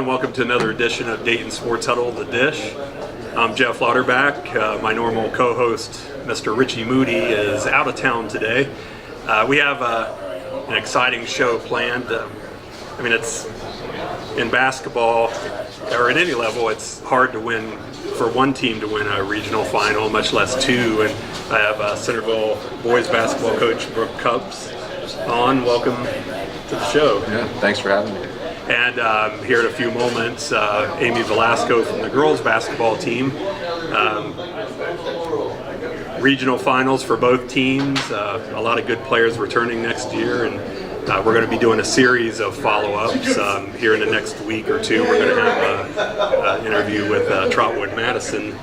welcome to another edition of Dayton Sports Huddle, The Dish. I'm Jeff Lauterbach. My normal co-host, Mr. Richie Moody, is out of town today. We have an exciting show planned. It's in basketball, or at any level, it's hard to win, for one team to win a regional final, much less two. And I have Centerville boys basketball coach Brook Cupps on. Welcome to the show. Yeah, thanks for having me. And here in a few moments, Amy Velasco from the girls basketball team. Regional finals for both teams. A lot of good players returning next year, and we're going to be doing a series of follow-ups here in the next week or two. We're going to have an interview with Trotwood Madison,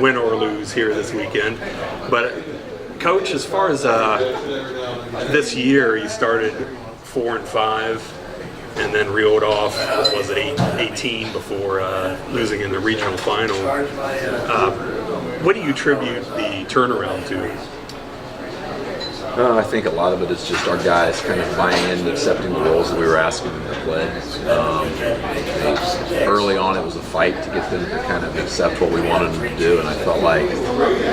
win or lose here this weekend. But Coach, as far as this year, you started 4-5. And then reeled off, was it 18 before losing in the regional final. What do you attribute the turnaround to? I think a lot of it is just our guys kind of buying in and accepting the roles that we were asking them to play. Early on, it was a fight to get them to kind of accept what we wanted them to do, and I felt like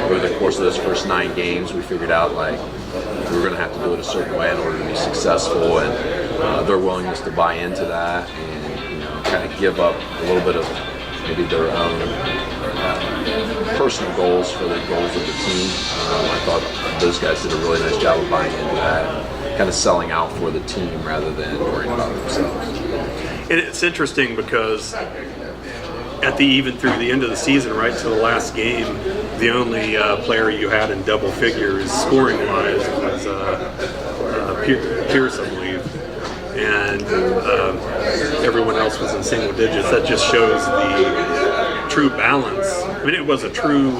over the course of those first 9 games, we figured out like we were going to have to do it a certain way in order to be successful, and their willingness to buy into that and kind of give up a little bit of maybe their own personal goals for the goals of the team. I thought those guys did a really nice job of buying into that, kind of selling out for the team rather than worrying about themselves. And it's interesting because even through the end of the season, right to the last game, the only player you had in double figures scoring-wise was Pierce, I believe, and everyone else was in single digits. That just shows the true balance. It was a true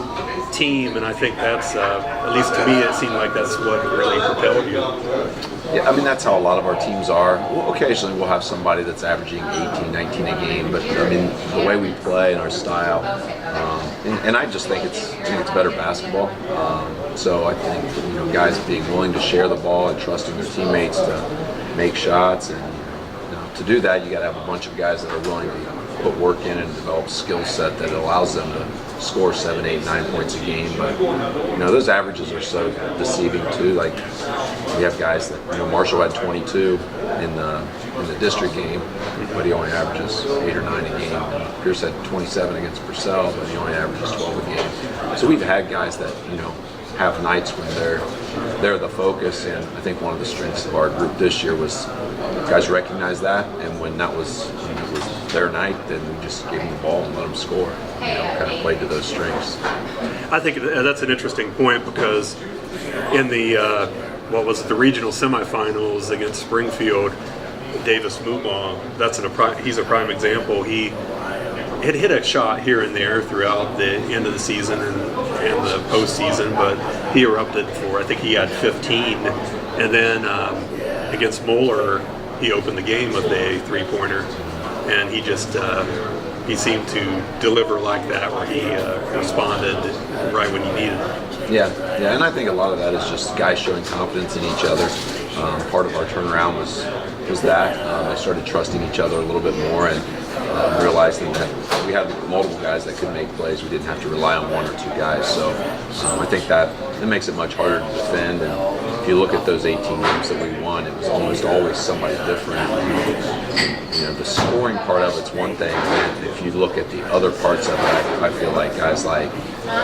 team, and I think that's, at least to me, it seemed like that's what really propelled you. Yeah, that's how a lot of our teams are. Occasionally we'll have somebody that's averaging 18, 19 a game, but the way we play and our style, and I just think it's better basketball. So I think guys being willing to share the ball and trusting their teammates to make shots, and to do that you got to have a bunch of guys that are willing to put work in and develop a skill set that allows them to score 7, 8, 9 points a game. But those averages are so deceiving too. Like we have guys that Marshall had 22 in the district game, but he only averages 8 or 9 a game. Pierce had 27 against Purcell, but he only averages 12 a game. So we've had guys that have nights when they're the focus, and I think one of the strengths of our group this year was guys recognize that, and when that was their night, then we just gave them the ball and let them score. Kind of played to those strengths. I think that's an interesting point because in the the regional semifinals against Springfield, Davis Mubaugh, he's a prime example. He had hit a shot here and there throughout the end of the season and the postseason, but he erupted for, I think he had 15, and then against Moeller, he opened the game with a 3-pointer, and he just he seemed to deliver like that, where he responded right when you needed it. Yeah, and I think a lot of that is just guys showing confidence in each other. Part of our turnaround was that they started trusting each other a little bit more, and realizing that we had multiple guys that could make plays. We didn't have to rely on 1 or 2 guys. So I think that it makes it much harder to defend. And if you look at those 18 games that we won, it was almost always somebody different. The scoring part of it's one thing, and if you look at the other parts of it, I feel like guys like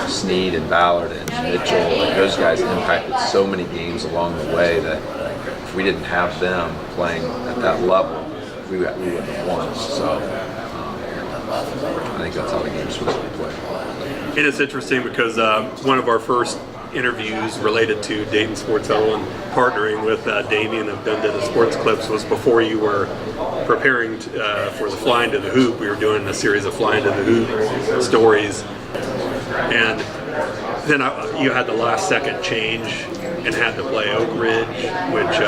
Sneed and Ballard and Mitchell, those guys impacted so many games along the way that if we didn't have them playing at that level, we wouldn't have won. So I think that's how the game's supposed to be played. And it's interesting because one of our first interviews related to Dayton Sports Huddle and partnering with Damien of Dundee Sports Clips was before you were preparing for the Flying to the Hoop. We were doing a series of Flying to the Hoop stories, and then you had the last second change and had to play Oak Ridge, which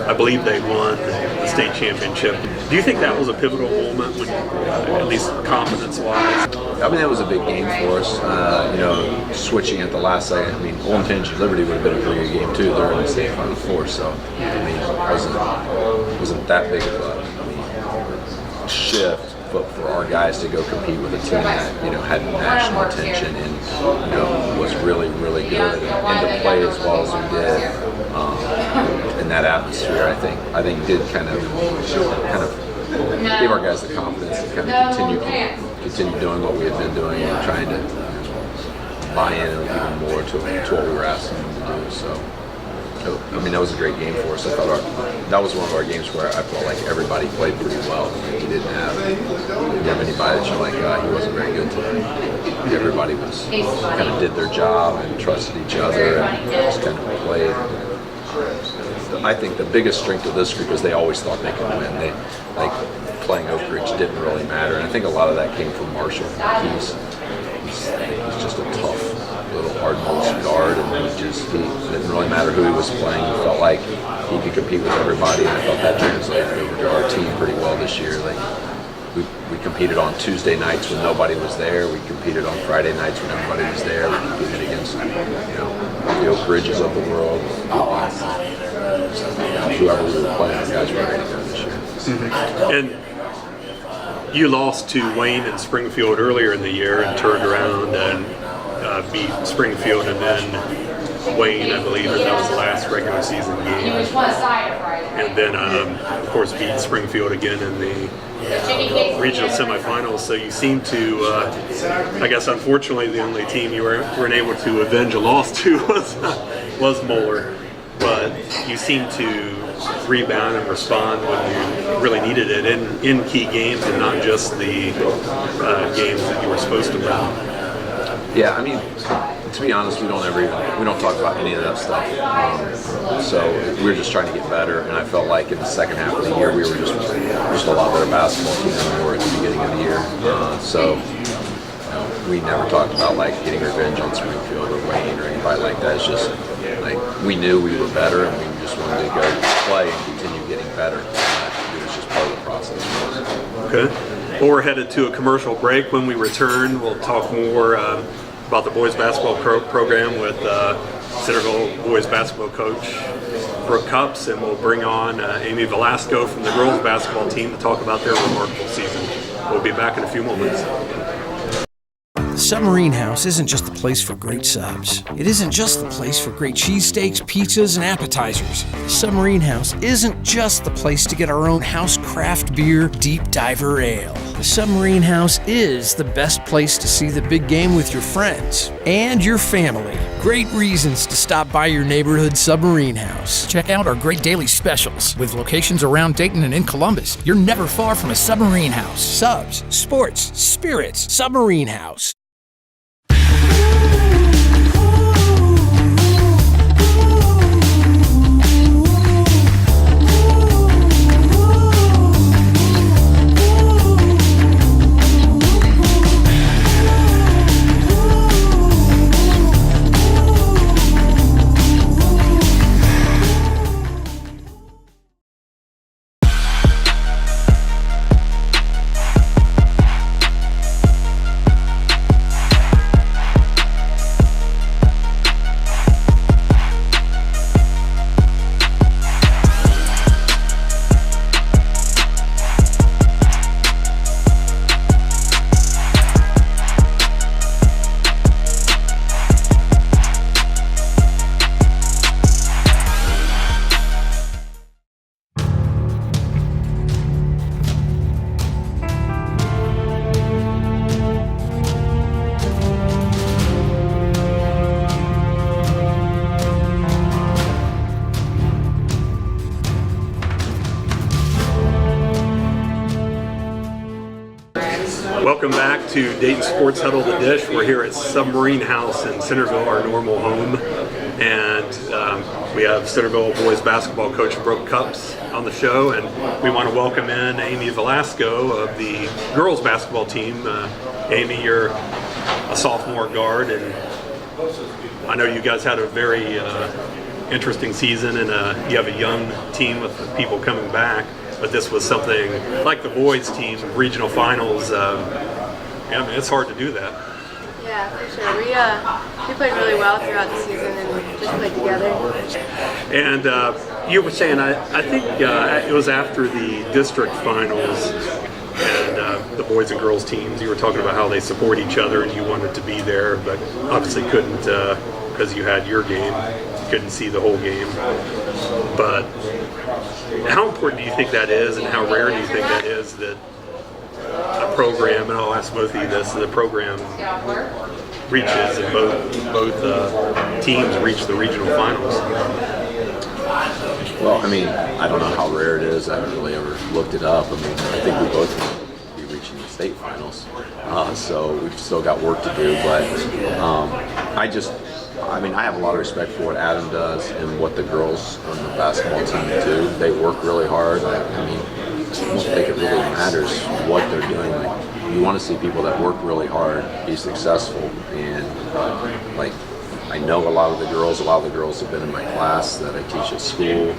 I believe they won the state championship. Do you think that was a pivotal moment, when, at least confidence-wise? It was a big game for us. Switching at the last second. Old Intentions Liberty would have been a pretty good game too. They're in the state Final Four, so it wasn't that big of a shift, but for our guys to go compete with a team that, you know, had national attention and, you know, was really, really good, and to play as well as we did in that atmosphere, I think did kind of gave our guys the confidence to kind of continue doing what we had been doing and trying to buy in even more to what we were asking them to do. So, I mean, that was a great game for us. I thought that was one of our games where I felt like everybody played pretty well. You didn't have anybody that you're like, he wasn't very good today. Everybody was kind of did their job and trusted each other and just kind of played. I think the biggest strength of this group is they always thought they could win. They like playing Oak Ridge didn't really matter, and I think a lot of that came from Marshall. He's just a tough little hard-nosed guard, and it didn't really matter who he was playing. He felt like he could compete with everybody, and I thought that translated over to our team pretty well this year. Like we competed on Tuesday nights when nobody was there. We competed on Friday nights when everybody was there. We competed against, you know, the Oak Ridges of the world. Whoever we were playing, the guys were ready to go this year. Mm-hmm. And you lost to Wayne and Springfield earlier in the year and turned around and beat Springfield and then Wayne, I believe, and that was the last regular season game. And then, of course, beat Springfield again in the regional semifinals. So you seem to, I guess, unfortunately, the only team you weren't able to avenge a loss to was Moeller. But you seem to rebound and respond when you really needed it in key games and not just the games that you were supposed to win. Yeah, I mean, to be honest, we don't talk about any of that stuff. So we're just trying to get better, and I felt like in the second half of the year we were just a lot better basketball team than we were at the beginning of the year. So we never talked about like getting revenge on Springfield or Wayne or anybody like that. It's just like we knew we were better, and we just wanted to go play and continue getting better. It was just part of the process for us. Okay. Well, we're headed to a commercial break. When we return, we'll talk more about the boys basketball program with Centerville boys basketball coach Brook Cupps, and we'll bring on Amy Velasco from the girls basketball team to talk about their remarkable season. We'll be back in a few moments. Submarine House isn't just the place for great subs. It isn't just the place for great cheesesteaks, pizzas, and appetizers. Submarine House isn't just the place to get our own house craft beer, Deep Diver Ale. The Submarine House is the best place to see the big game with your friends and your family. Great reasons to stop by your neighborhood Submarine House. Check out our great daily specials. With locations around Dayton and in Columbus, you're never far from a Submarine House. Subs, sports, spirits, Submarine House. Welcome back to Dayton Sports Huddle, The Dish. We're here at Submarine House in Centerville, our normal home. And we have Centerville boys basketball coach Brook Cupps on the show. And we want to welcome in Amy Velasco of the girls basketball team. Amy, you're a sophomore guard, and I know you guys had a very interesting season, and you have a young team with people coming back. But this was something like the boys team, regional finals. I mean, it's hard to do that. Yeah, for sure. We played really well throughout the season and just played together. And you were saying, I think it was after the district finals, and the boys and girls teams. You were talking about how they support each other and you wanted to be there, but obviously couldn't because you had your game. You couldn't see the whole game. But how important do you think that is, and how rare do you think that is that a program, and I'll ask both of you this, the program reaches and both teams reach the regional finals? Well, I mean, I don't know how rare it is. I haven't really ever looked it up. I mean, I think we both will be reaching the state finals, so we've still got work to do. But I mean, I have a lot of respect for what Adam does and what the girls on the basketball team do. They work really hard. I mean, I don't think it really matters what they're doing. Like, you want to see people that work really hard be successful, and I know a lot of the girls have been in my class that I teach at school.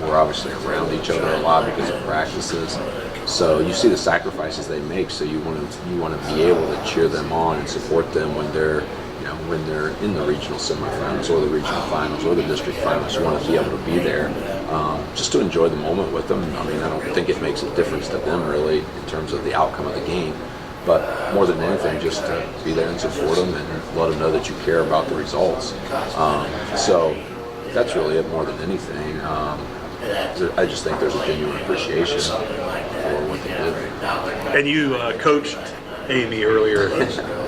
We're obviously around each other a lot because of practices. So you see the sacrifices they make. So you want to be able to cheer them on and support them when they're in the regional semifinals or the regional finals or the district finals. You want to be able to be there just to enjoy the moment with them. I mean, I don't think it makes a difference to them really in terms of the outcome of the game. But more than anything, just to be there and support them and let them know that you care about the results. So that's really it more than anything. I just think there's a genuine appreciation for what they did. And you coached Amy earlier.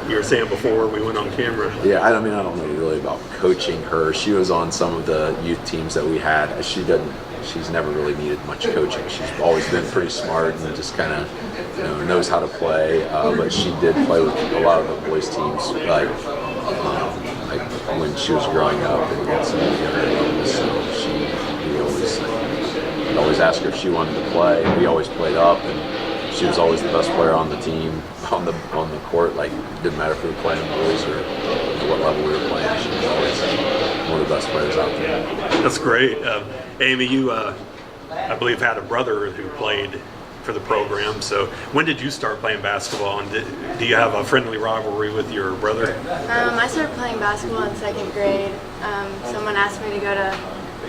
You were saying before we went on camera. Yeah, I mean, I don't know really about coaching her. She was on some of the youth teams that we had. She's never really needed much coaching. She's always been pretty smart and just kind of knows how to play. But she did play with a lot of the boys teams, like when she was growing up and had some of the other levels. So we'd always ask her if she wanted to play. We always played up, and she was always the best player on the team, on the court. Like, it didn't matter if we were playing boys or what level we were playing. She was always one of the best players out there. That's great. Amy, you, I believe, had a brother who played for the program. So when did you start playing basketball, and do you have a friendly rivalry with your brother? I started playing basketball in 2nd grade. Someone asked me to go to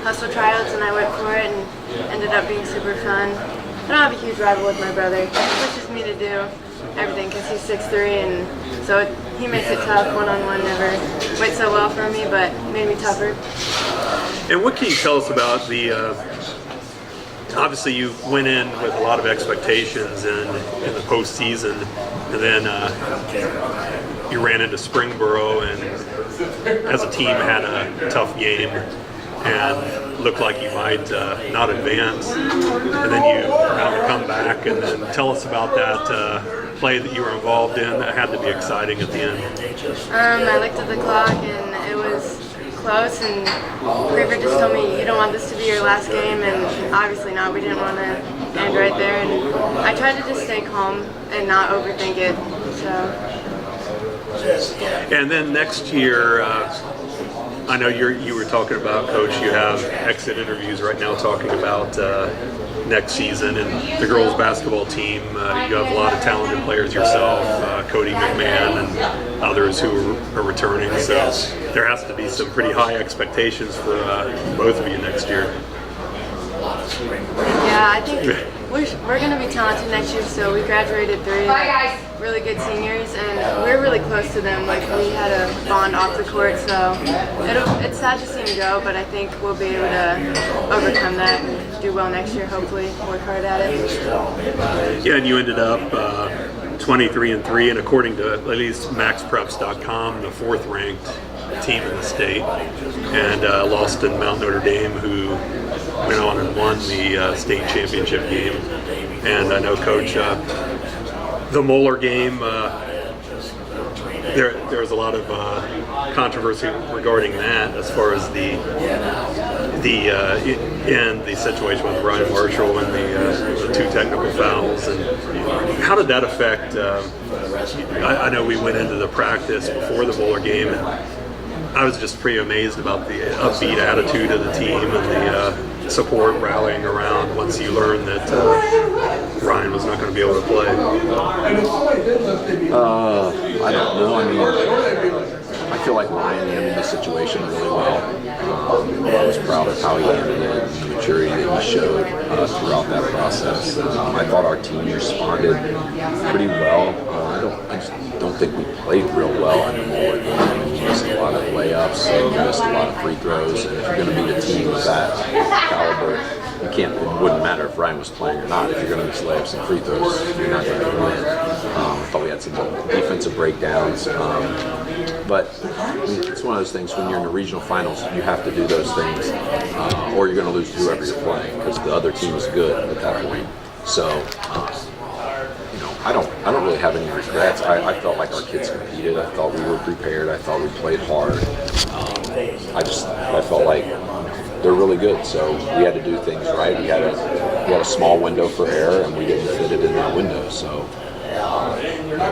hustle tryouts, and I went for it, and ended up being super fun. I don't have a huge rival with my brother. He pushes me to do everything because he's 6'3", and so he makes it tough. One-on-one never went so well for me, but made me tougher. And what can you tell us about the obviously you went in with a lot of expectations in the postseason, and then you ran into Springboro and as a team had a tough game and looked like you might not advance, and then you kind of come back. And then tell us about that play that you were involved in that had to be exciting at the end. I looked at the clock and it was close, and Creeper just told me, you don't want this to be your last game, and obviously not. We didn't want to end right there, and I tried to just stay calm and not overthink it. And then next year, I know you were talking about, Coach, you have exit interviews right now talking about next season and the girls basketball team. You have a lot of talented players yourself, Cody McMahon and others who are returning. So there has to be some pretty high expectations for both of you next year. Yeah, I think we're going to be talented next year. So we graduated 3 really good seniors, and we're really close to them. Like, we had a bond off the court, so it's sad to see them go, but I think we'll be able to overcome that and do well next year, hopefully, work hard at it. Yeah, and you ended up 23-3, and according to at least maxpreps.com, the 4th ranked team in the state, and lost in Mount Notre Dame, who went on and won the state championship game. And I know, Coach, the Moeller game, there was a lot of controversy regarding that, as far as the situation with Ryan Marshall and the 2 technical fouls. And how did that affect? I know we went into the practice before the Moeller game, and I was just pretty amazed about the upbeat attitude of the team and the support rallying around once you learned that Ryan was not going to be able to play. I don't know. I mean, I feel like Ryan handled the situation really well. I was proud of how he handled it, and the maturity that he showed throughout that process. I thought our team responded pretty well. I just don't think we played real well anymore. We missed a lot of layups, and we missed a lot of free throws. And if you're going to beat a team of that caliber, it wouldn't matter if Ryan was playing or not. If you're going to miss layups and free throws, you're not going to win. I thought we had some defensive breakdowns. But it's one of those things, when you're in the regional finals, you have to do those things, or you're going to lose to whoever you're playing, because the other team is good at that point. So, I don't really have any regrets. I felt like our kids competed. I thought we were prepared. I thought we played hard. I felt like they're really good. So we had to do things right. We had a small window for error, and we didn't fit it in that window. So.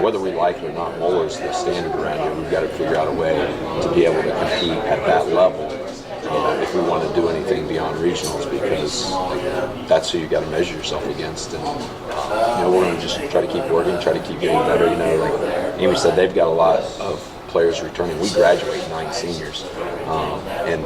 Whether we like it or not, Moeller's the standard around here. We've got to figure out a way to be able to compete at that level if we want to do anything beyond regionals, because that's who you got to measure yourself against. And we're going to just try to keep working, try to keep getting better. Like Amy said, they've got a lot of players returning. We graduate 9 seniors, and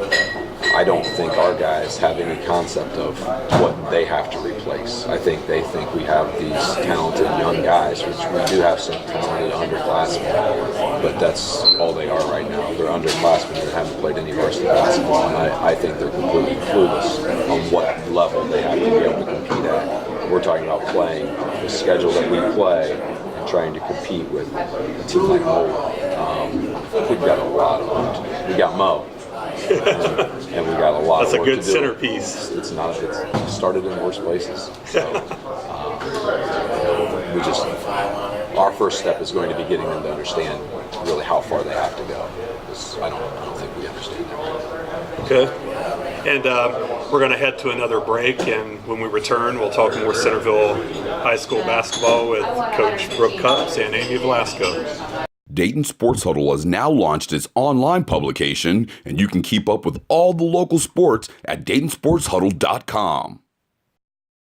I don't think our guys have any concept of what they have to replace. I think they think we have these talented young guys, which we do have some talented underclassmen, but that's all they are right now. They're underclassmen that haven't played any varsity basketball, and I think they're completely clueless on what level they have to be able to compete at. We're talking about playing the schedule that we play and trying to compete with a team like Moeller. We've got a lot of work to do. We got Mo. And we got a lot That's of work to do. That's a good centerpiece. It's started in worse places. So our first step is going to be getting them to understand really how far they have to go. Because I don't think we understand that. Okay. And we're going to head to another break, and when we return, we'll talk more Centerville High School basketball with Coach Brook Cupps and Amy Velasco. Dayton Sports Huddle has now launched its online publication, and you can keep up with all the local sports at DaytonSportsHuddle.com.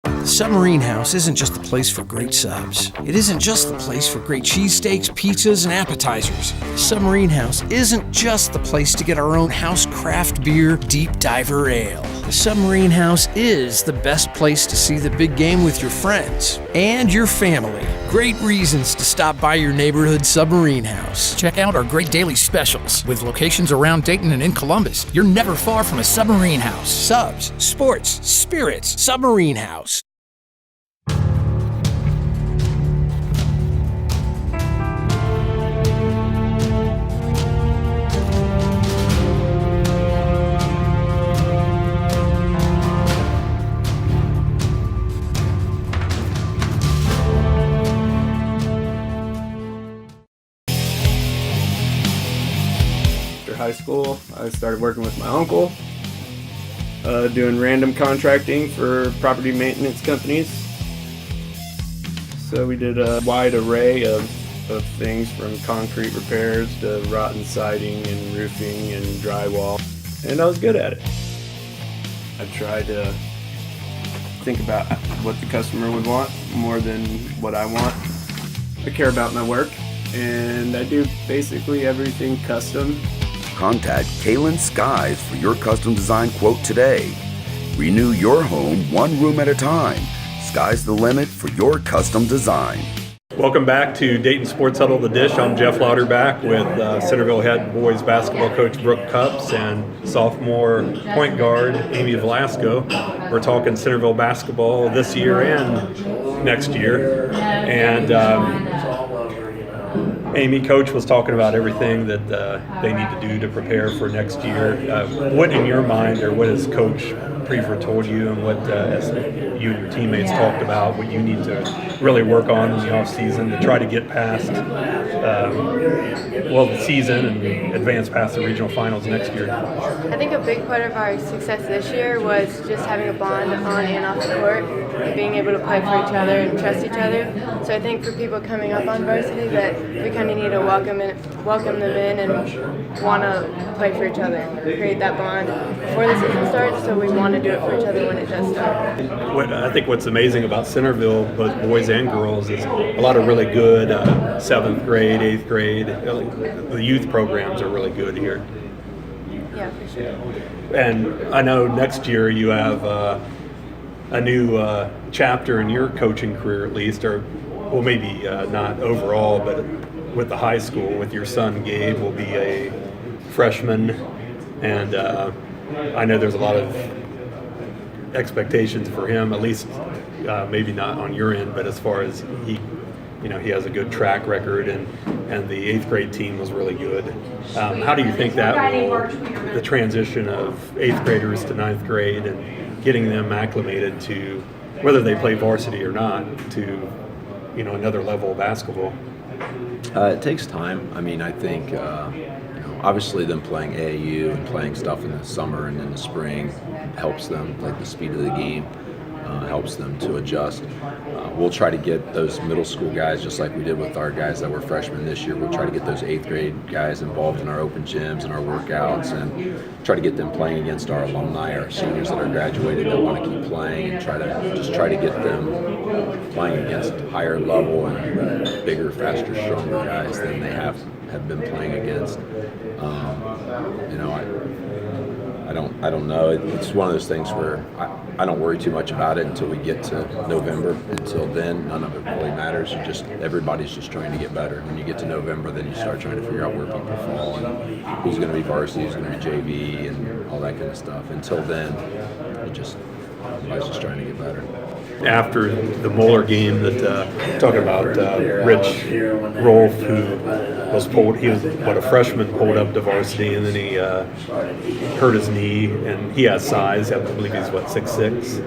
The Submarine House isn't just the place for great subs. It isn't just the place for great cheesesteaks, pizzas, and appetizers. The Submarine House isn't just the place to get our own house craft beer, deep diver ale. The Submarine House is the best place to see the big game with your friends and your family. Great reasons to stop by your neighborhood Submarine House. Check out our great daily specials with locations around Dayton and in Columbus. You're never far from a Submarine House. Subs, sports, spirits, Submarine House. High school, I started working with my uncle, doing random contracting for property maintenance companies. So we did a wide array of things, from concrete repairs to rotten siding and roofing and drywall, and I was good at it. I tried to think about what the customer would want more than what I want. I care about my work, and I do basically everything custom. Contact Kalen Skies for your custom design quote today. Renew your home one room at a time. Sky's the limit for your custom design. Welcome back to Dayton Sports Huddle, The Dish. I'm Jeff Louderback with Centerville head boys basketball coach Brook Cupps and sophomore point guard Amy Velasco. We're talking Centerville basketball this year and next year. And Amy, Coach was talking about everything that they need to do to prepare for next year. What in your mind, or what has Coach Prefer told you, and what as you and your teammates talked about, what you need to really work on in the off season to try to get past the season and advance past the regional finals next year? I think a big part of our success this year was just having a bond on and off the court. being able to play for each other and trust each other. So I think for people coming up on varsity that we kind of need to welcome them in and want to play for each other, create that bond before the season starts, so we want to do it for each other when it does start. I think what's amazing about Centerville, both boys and girls, is a lot of really good 7th grade, 8th grade. The youth programs are really good here. Yeah, for sure. And I know next year you have a new chapter in your coaching career, at least, or well, maybe not overall, but with the high school. With your son Gabe, will be a freshman, and I know there's a lot of expectations for him. At least, maybe not on your end, but as far as he has a good track record, and the 8th grade team was really good. How do you think that will, the transition of 8th graders to 9th grade and getting them acclimated to whether they play varsity or not to another level of basketball? It takes time. I mean, I think obviously them playing AAU and playing stuff in the summer and in the spring helps them, like the speed of the game. Helps them to adjust. We'll try to get those middle school guys, just like we did with our guys that were freshmen this year. We'll try to get those 8th grade guys involved in our open gyms and our workouts, and try to get them playing against our alumni, our seniors that are graduated that want to keep playing, and try to get them playing against higher level and bigger, faster, stronger guys than they have been playing against. I don't know. It's one of those things where I don't worry too much about it until we get to November. Until then, none of it really matters. Everybody's just trying to get better. When you get to November, then you start trying to figure out where people fall and who's going to be varsity, who's going to be JV, and all that kind of stuff. Until then, everybody's just trying to get better. After the Moeller game, that talking about Rich Rolfe, who was pulled, he was a freshman, pulled up to varsity, and then he hurt his knee, and he has size. I believe he's 6'6".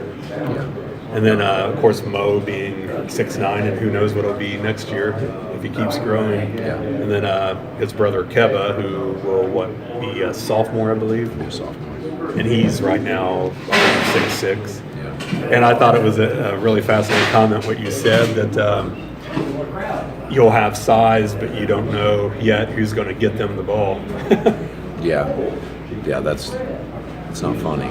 And then of course Mo being 6'9", and who knows what he'll be next year if he keeps growing. And then his brother Keba, who will be a sophomore, I believe. Sophomore. And he's right now 6'6". And I thought it was a really fascinating comment what you said, that you'll have size, but you don't know yet who's going to get them the ball. Yeah, that's not funny.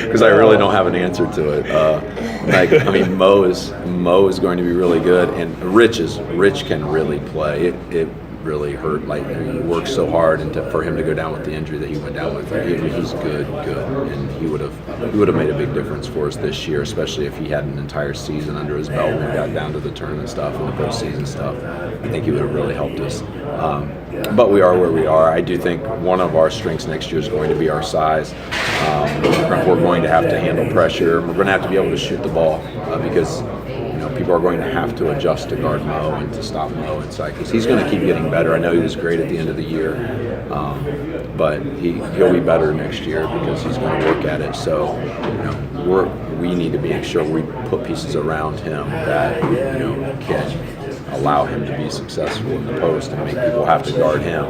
Because I really don't have an answer to it. Mo is going to be really good, and Rich can really play. It really hurt. He worked so hard, and for him to go down with the injury that he went down with, he's good, and he would have made a big difference for us this year, especially if he had an entire season under his belt when we got down to the tournament stuff and the postseason stuff. I think he would have really helped us. But we are where we are. I do think one of our strengths next year is going to be our size. We're going to have to handle pressure. We're going to have to be able to shoot the ball because people are going to have to adjust to guard Mo and to stop Mo inside, because he's going to keep getting better. I know he was great at the end of the year, but he'll be better next year because he's going to work at it. So we need to make sure we put pieces around him that can allow him to be successful in the post and make people have to guard him.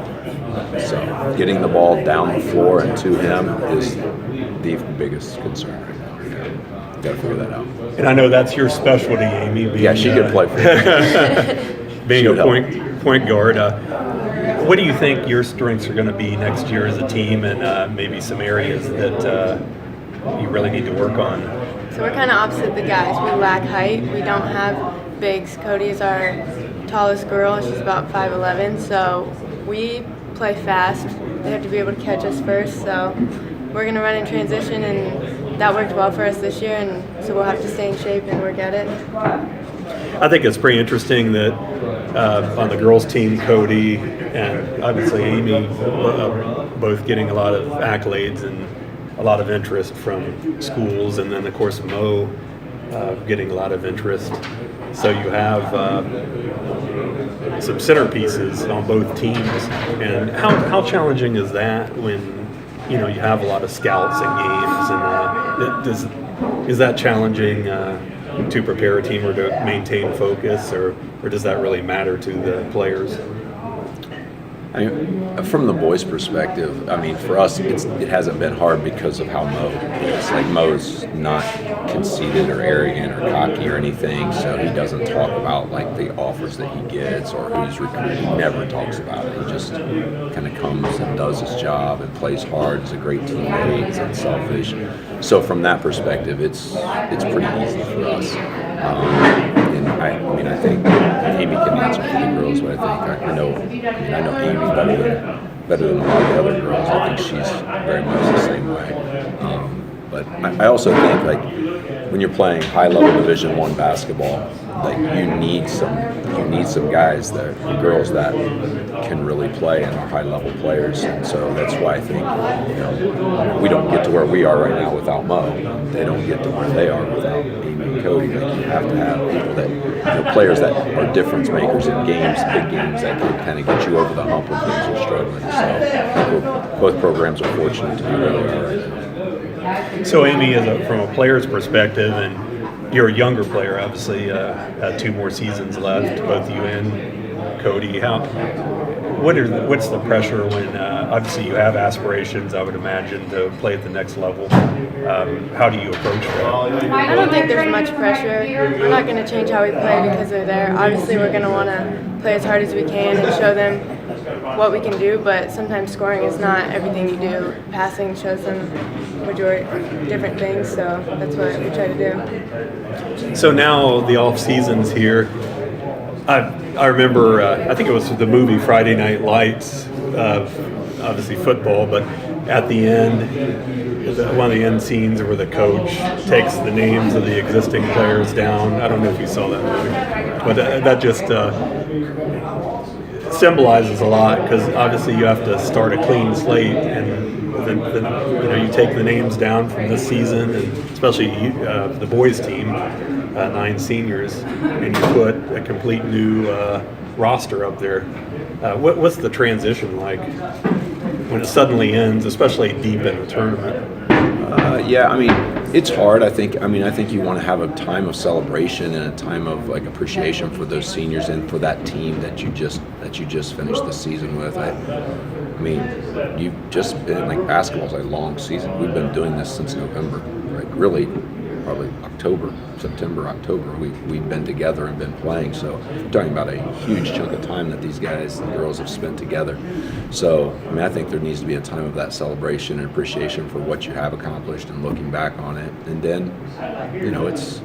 So getting the ball down the floor and to him is the biggest concern right now. Got to figure that out. And I know that's your specialty, Amy. She could play for me. Being a point guard. What do you think your strengths are going to be next year as a team, and maybe some areas that you really need to work on? So we're kind of opposite the guys. We lack height. We don't have bigs. Cody's our tallest girl. She's about 5'11", so we play fast. They have to be able to catch us first, so we're going to run in transition, and that worked well for us this year, and so we'll have to stay in shape and work at it. I think it's pretty interesting that on the girls' team, Cody and obviously Amy both getting a lot of accolades and a lot of interest from schools, and then of course Mo getting a lot of interest. So you have some centerpieces on both teams. And how challenging is that when you have a lot of scouts and games, and is that challenging to prepare a team or to maintain focus, or does that really matter to the players? From the boys' perspective, I mean, for us, it hasn't been hard because of how Mo is. Like, Mo's not conceited or arrogant or cocky or anything, so he doesn't talk about like the offers that he gets or who's recruited. He never talks about it. He just kind of comes and does his job and plays hard. He's a great teammate. He's unselfish. So from that perspective, it's pretty easy for us. And I think Amy can answer for the girls, but I know Amy better than a lot of the other girls. I think she's very much the same way. But I also think, like, when you're playing high-level Division I basketball, like, you need some guys that girls that can really play and are high-level players. And so that's why I think, we don't get to where we are right now without Mo. They don't get to where they are without Amy and Cody. Like, you have to have people that, players that are difference makers in games, big games, that can kind of get you over the hump when things are struggling. So I think both programs are fortunate to be where they are right now. So Amy, from a player's perspective, and you're a younger player, obviously, had 2 more seasons left, both you and Cody. What's the pressure when obviously you have aspirations, I would imagine, to play at the next level? How do you approach that? I don't think there's much pressure. We're not going to change how we play because they're there. Obviously, we're going to want to play as hard as we can and show them what we can do, but sometimes scoring is not everything you do. Passing shows them majority different things, so that's what we try to do. So now the off season's here. I remember, I think it was the movie Friday Night Lights, obviously football, but at the end, one of the end scenes where the coach takes the names of the existing players down. I don't know if you saw that movie, but that just symbolizes a lot, because obviously you have to start a clean slate, and then you take the names down from this season, and especially the boys team, 9 seniors, and you put a complete new roster up there. What's the transition like when it suddenly ends, especially deep in the tournament? It's hard. I think you want to have a time of celebration and a time of like appreciation for those seniors and for that team that you just finished the season with. You've just been, like, basketball's a long season. We've been doing this since November, right? Really, probably September, October. We've been together and been playing. So we're talking about a huge chunk of time that these guys and girls have spent together. So I think there needs to be a time of that celebration and appreciation for what you have accomplished and looking back on it. And then, it's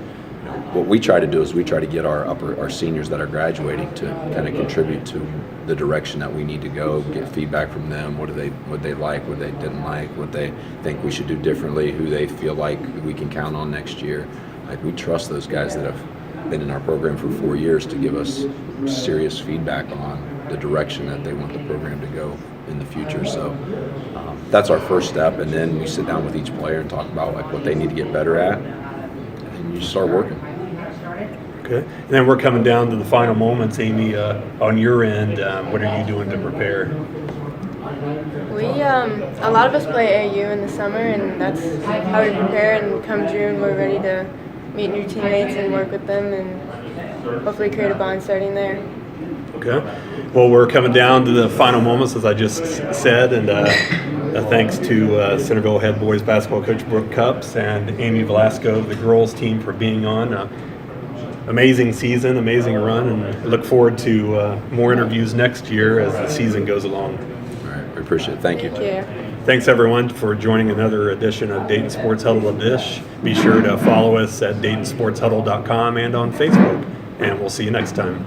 what we try to do is we try to get our seniors that are graduating to kind of contribute to the direction that we need to go, get feedback from them, what they like, what they didn't like, what they think we should do differently, who they feel like we can count on next year. Like, we trust those guys that have been in our program for 4 years to give us serious feedback on the direction that they want the program to go in the future. So that's our first step, and then we sit down with each player and talk about like what they need to get better at, and you start working. Okay. And then we're coming down to the final moments, Amy. On your end, what are you doing to prepare? A lot of us play AU in the summer, and that's how we prepare. And come June, we're ready to meet new teammates and work with them, and hopefully create a bond starting there. Okay. Well, we're coming down to the final moments, as I just said, and thanks to Centerville head boys basketball coach Brook Cupps and Amy Velasco of the girls team for being on. Amazing season, amazing run, and I look forward to more interviews next year as the season goes along. All right, we appreciate it. Thank you. Thank you. Thanks, everyone, for joining another edition of Dayton Sports Huddle of Dish. Be sure to follow us at DaytonSportsHuddle.com and on Facebook, and we'll see you next time.